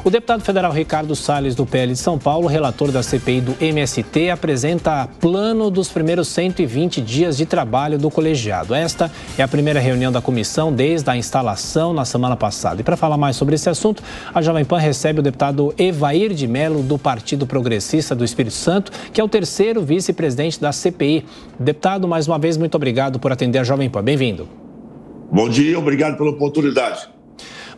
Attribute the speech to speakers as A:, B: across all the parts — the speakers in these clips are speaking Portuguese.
A: O deputado federal Ricardo Salles, do PL de São Paulo, relator da CPI do MST, apresenta plano dos primeiros 120 dias de trabalho do colegiado. Esta é a primeira reunião da comissão desde a instalação na semana passada. E para falar mais sobre esse assunto, a Jovem Pan recebe o deputado Evair de Mello, do Partido Progressista do Espírito Santo, que é o terceiro vice-presidente da CPI. Deputado, mais uma vez, muito obrigado por atender a Jovem Pan. Bem-vindo.
B: Bom dia, obrigado pela oportunidade.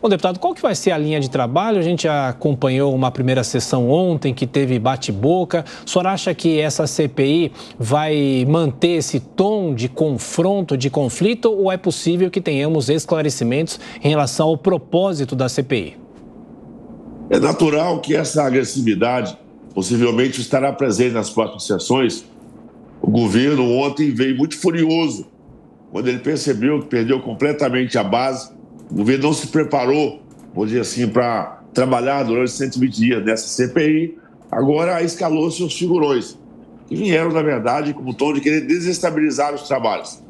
A: Bom, deputado, qual que vai ser a linha de trabalho? A gente acompanhou uma primeira sessão ontem que teve bate-boca. O senhor acha que essa CPI vai manter esse tom de confronto, de conflito, ou é possível que tenhamos esclarecimentos em relação ao propósito da CPI?
B: É natural que essa agressividade possivelmente estará presente nas próximas sessões. O governo ontem veio muito furioso quando ele percebeu que perdeu completamente a base. O governo não se preparou, vou dizer assim, para trabalhar durante 120 dias nessa CPI. Agora escalou-se os figurões, que vieram, na verdade, com o tom de querer desestabilizar os trabalhos.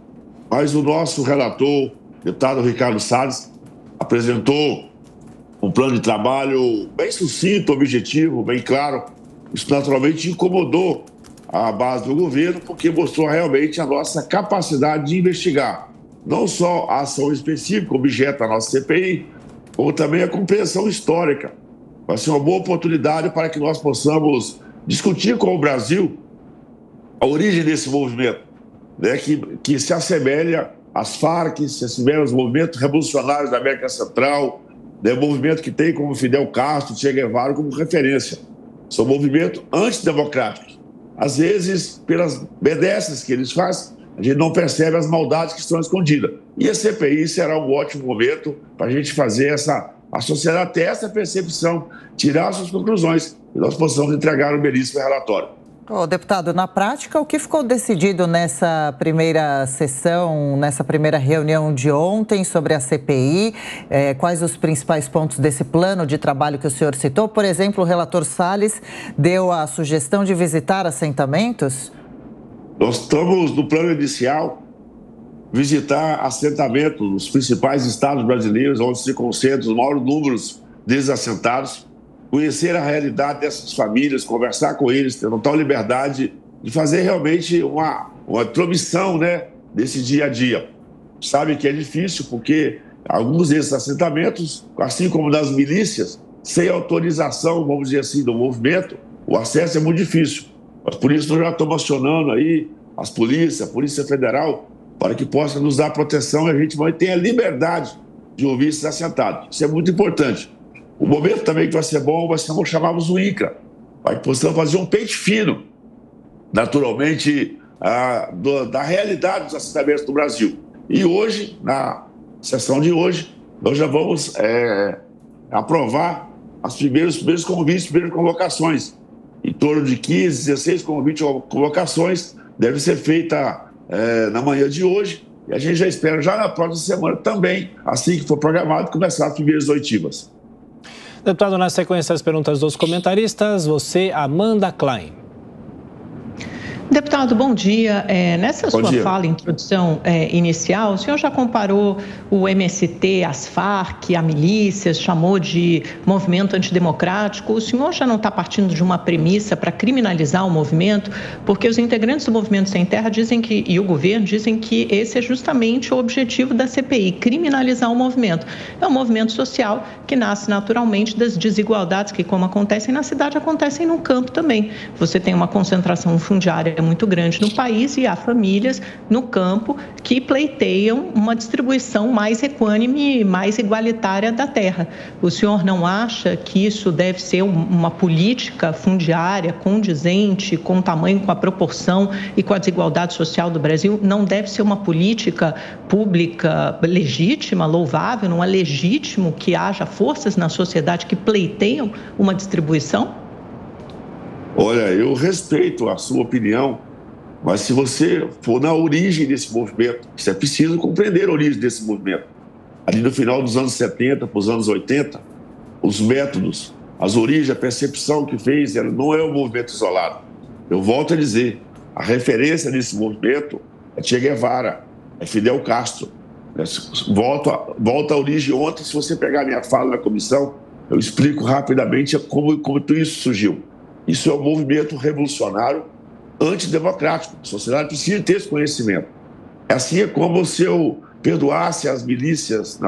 B: Mas o nosso relator, deputado Ricardo Salles, apresentou um plano de trabalho bem sucinto, objetivo, bem claro. Isso naturalmente incomodou a base do governo, porque mostrou realmente a nossa capacidade de investigar não só a ação específica, objeto da nossa CPI, como também a compreensão histórica. Vai ser uma boa oportunidade para que nós possamos discutir com o Brasil a origem desse movimento, né, que se assemelha às Farc, se assemelha aos movimentos revolucionários da América Central, né, movimento que tem como Fidel Castro, Che Guevara como referência. São movimentos antidemocráticos. Às vezes, pelas benesses que eles fazem, a gente não percebe as maldades que estão escondidas. E a CPI será um ótimo momento para a gente fazer a sociedade ter essa percepção, tirar suas conclusões e nós possamos entregar um belíssimo relatório.
C: Deputado, na prática, o que ficou decidido nessa primeira sessão, nessa primeira reunião de ontem sobre a CPI? Quais os principais pontos desse plano de trabalho que o senhor citou? Por exemplo, o relator Salles deu a sugestão de visitar assentamentos?
B: Nós estamos, no plano inicial, visitar assentamentos nos principais estados brasileiros, onde se concentram os maiores números deles assentados, conhecer a realidade dessas famílias, conversar com eles, ter total liberdade de fazer realmente uma intromissão, né, desse dia a dia. Sabe que é difícil, porque alguns desses assentamentos, assim como das milícias, sem autorização, vamos dizer assim, do movimento, o acesso é muito difícil. Mas por isso nós já estamos acionando aí as polícias, a Polícia Federal, para que possa nos dar proteção e a gente vai ter a liberdade de ouvir esses assentados. Isso é muito importante. O momento também que vai ser bom vai ser, vamos chamamos o INCRA, para que possamos fazer um pente fino, naturalmente, da realidade dos assentamentos do Brasil. E hoje, na sessão de hoje, nós já vamos aprovar os primeiros convites, primeiras convocações. Em torno de 15, 16 convites ou convocações deve ser feita na manhã de hoje. E a gente já espera, já na próxima semana também, assim que for programado, começar as primeiras oitivas.
A: Deputado, na sequência das perguntas dos comentaristas, você, Amanda Klein.
D: Deputado, bom dia. Nessa sua fala, introdução inicial, o senhor já comparou o MST, as Farc, a milícias, chamou de movimento antidemocrático. O senhor já não está partindo de uma premissa para criminalizar o movimento? Porque os integrantes do Movimento Sem Terra dizem e o governo dizem que esse é justamente o objetivo da CPI, criminalizar o movimento. É um movimento social que nasce naturalmente das desigualdades que, como acontecem na cidade, acontecem no campo também. Você tem uma concentração fundiária muito grande no país e há famílias no campo que pleiteiam uma distribuição mais equânime, mais igualitária da terra. O senhor não acha que isso deve ser uma política fundiária condizente com o tamanho, com a proporção e com a desigualdade social do Brasil? Não deve ser uma política pública legítima, louvável? Não é legítimo que haja forças na sociedade que pleiteiam uma distribuição?
B: Olha, eu respeito a sua opinião, mas se você for na origem desse movimento, você é preciso compreender a origem desse movimento. Ali no final dos anos 70 para os anos 80, os métodos, as origens, a percepção que fez, não é um movimento isolado. Eu volto a dizer, a referência desse movimento é Che Guevara, é Fidel Castro. Volta à origem ontem, se você pegar minha fala na comissão, Eu explico rapidamente como tudo isso surgiu. Isso é um movimento revolucionário antidemocrático. A sociedade precisa ter esse conhecimento. Assim é como se eu perdoasse as milícias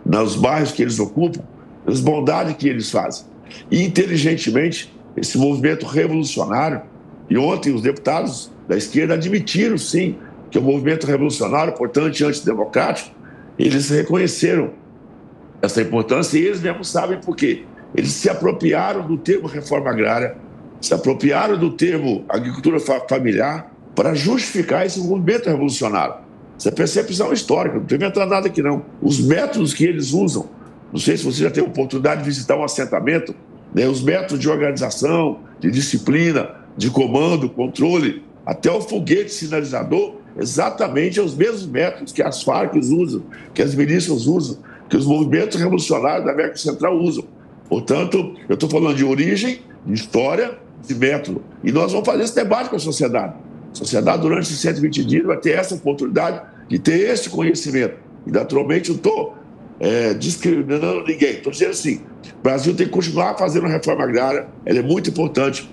B: nos bairros que eles ocupam, as bondades que eles fazem. E, inteligentemente, esse movimento revolucionário, e ontem os deputados da esquerda admitiram, sim, que é um movimento revolucionário, portanto, antidemocrático, eles reconheceram essa importância e eles mesmos sabem por quê. Eles se apropriaram do termo reforma agrária, se apropriaram do termo agricultura familiar para justificar esse movimento revolucionário. Essa percepção histórica, não estou inventando nada aqui não. Os métodos que eles usam, não sei se você já teve a oportunidade de visitar um assentamento, né, os métodos de organização, de disciplina, de comando, controle, até o foguete sinalizador, exatamente os mesmos métodos que as Farc usam, que as milícias usam, que os movimentos revolucionários da América Central usam. Portanto, eu estou falando de origem, de história, de método. E nós vamos fazer esse debate com a sociedade. A sociedade, durante esses 120 dias, vai ter essa oportunidade de ter esse conhecimento. E, naturalmente, eu estou discriminando ninguém. Estou dizendo assim, o Brasil tem que continuar fazendo a reforma agrária, ela é muito importante.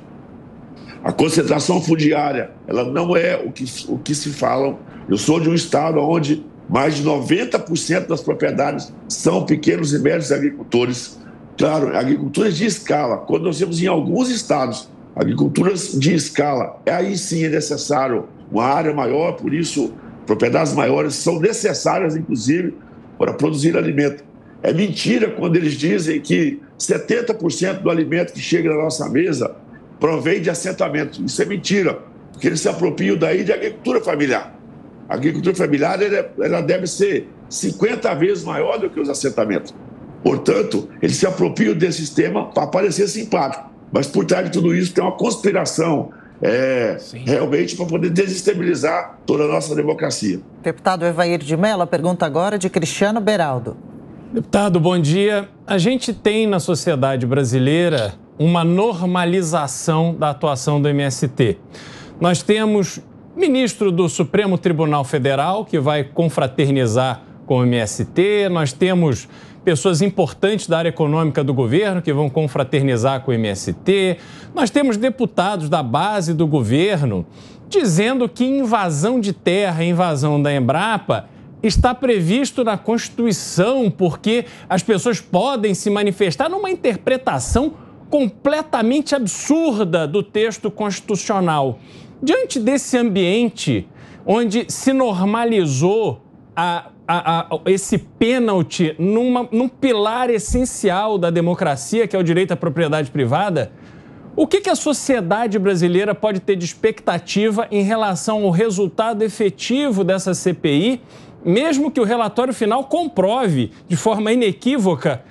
B: A concentração fundiária, ela não é o que se falam. Eu sou de um estado onde mais de 90% das propriedades são pequenos e médios agricultores. Claro, agriculturas de escala. Quando nós temos em alguns estados agriculturas de escala, aí sim é necessário uma área maior, por isso propriedades maiores são necessárias, inclusive, para produzir alimento. É mentira quando eles dizem que 70% do alimento que chega na nossa mesa provém de assentamento. Isso é mentira, porque eles se apropriam daí de agricultura familiar. A agricultura familiar ela deve ser 50 vezes maior do que os assentamentos. Portanto, eles se apropriam desse sistema para parecer simpático. Mas por trás de tudo isso tem uma conspiração realmente para poder desestabilizar toda a nossa democracia.
C: Deputado Evair de Mello, a pergunta agora é de Cristiano Beraldo.
E: Deputado, bom dia. A gente tem na sociedade brasileira uma normalização da atuação do MST. Nós temos ministro do Supremo Tribunal Federal que vai confraternizar com o MST, nós temos pessoas importantes da área econômica do governo que vão confraternizar com o MST. Nós temos deputados da base do governo dizendo que invasão de terra, invasão da Embrapa, está previsto na Constituição, porque as pessoas podem se manifestar numa interpretação completamente absurda do texto constitucional. Diante desse ambiente onde se normalizou esse pênalti num pilar essencial da democracia, que é o direito à propriedade privada, o que a sociedade brasileira pode ter de expectativa em relação ao resultado efetivo dessa CPI, mesmo que o relatório final comprove de forma inequívoca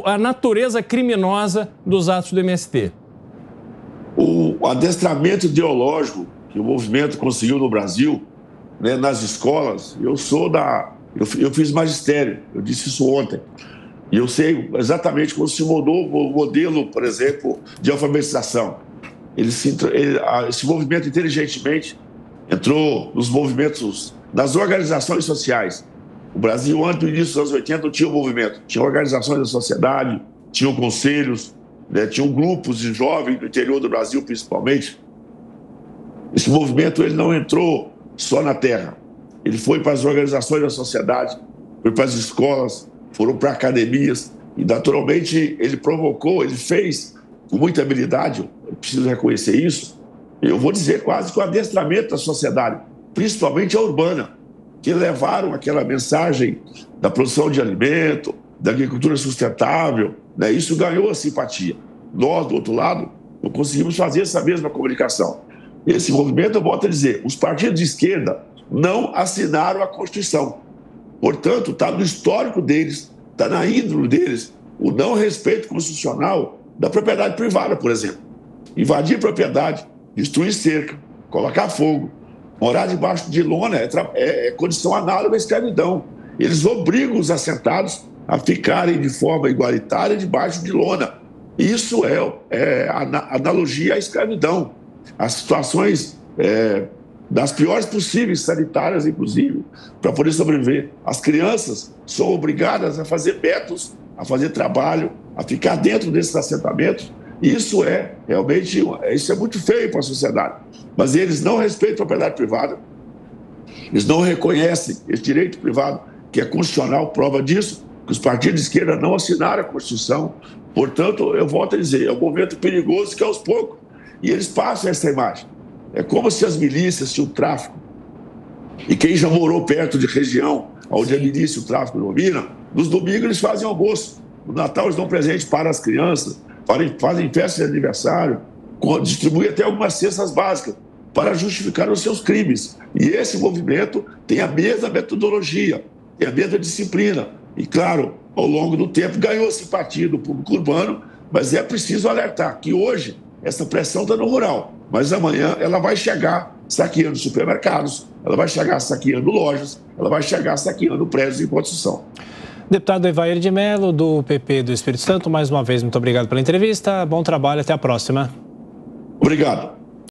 E: a natureza criminosa dos atos do MST?
B: O adestramento ideológico que o movimento conseguiu no Brasil, né, nas escolas, eu fiz magistério, eu disse isso ontem, e eu sei exatamente como se mudou o modelo, por exemplo, de alfabetização. Esse movimento, inteligentemente, entrou nos movimentos, nas organizações sociais. O Brasil, antes do início dos anos 80, não tinha um movimento, tinha organizações da sociedade, tinham conselhos, né, tinham grupos de jovens do interior do Brasil, principalmente. Esse movimento ele não entrou só na terra. Ele foi para as organizações da sociedade, foi para as escolas, foram para academias e, naturalmente, ele fez com muita habilidade, eu preciso reconhecer isso, eu vou dizer quase que o adestramento da sociedade, principalmente a urbana, que levaram aquela mensagem da produção de alimento, da agricultura sustentável, né? Isso ganhou a simpatia. Nós, do outro lado, não conseguimos fazer essa mesma comunicação. Esse movimento, eu volto a dizer, os partidos de esquerda não assinaram a Constituição. Portanto, está no histórico deles, está na índole deles, o não respeito constitucional da propriedade privada, por exemplo. Invadir propriedade, destruir cerca, colocar fogo, morar debaixo de lona é condição análoga à escravidão. Eles obrigam os assentados a ficarem de forma igualitária debaixo de lona. Isso é analogia à escravidão. As situações das piores possíveis, sanitárias inclusive, para poder sobreviver. As crianças são obrigadas a fazer métodos, a fazer trabalho, a ficar dentro desses assentamentos. Isso é realmente muito feio para a sociedade. Mas eles não respeitam a propriedade privada, eles não reconhecem esse direito privado, que é constitucional. Prova disso, que os partidos de esquerda não assinaram a Constituição. Portanto, eu volto a dizer, é um movimento perigoso que aos poucos, e eles passam essa imagem. É como se as milícias, se o tráfico, e quem já morou perto de região onde a milícia e o tráfico dominam, nos domingos eles fazem almoço, no Natal eles dão presente para as crianças, fazem festa de aniversário, distribuem até algumas cestas básicas para justificar os seus crimes. E esse movimento tem a mesma metodologia, tem a mesma disciplina. E, claro, ao longo do tempo ganhou simpatia do público urbano, mas é preciso alertar que hoje essa pressão está no rural, mas amanhã ela vai chegar saqueando supermercados, ela vai chegar saqueando lojas, ela vai chegar saqueando prédios em construção.
A: Deputado Evair de Mello, do PP do Espírito Santo, mais uma vez, muito obrigado pela entrevista. Bom trabalho, até a próxima.
B: Obrigado.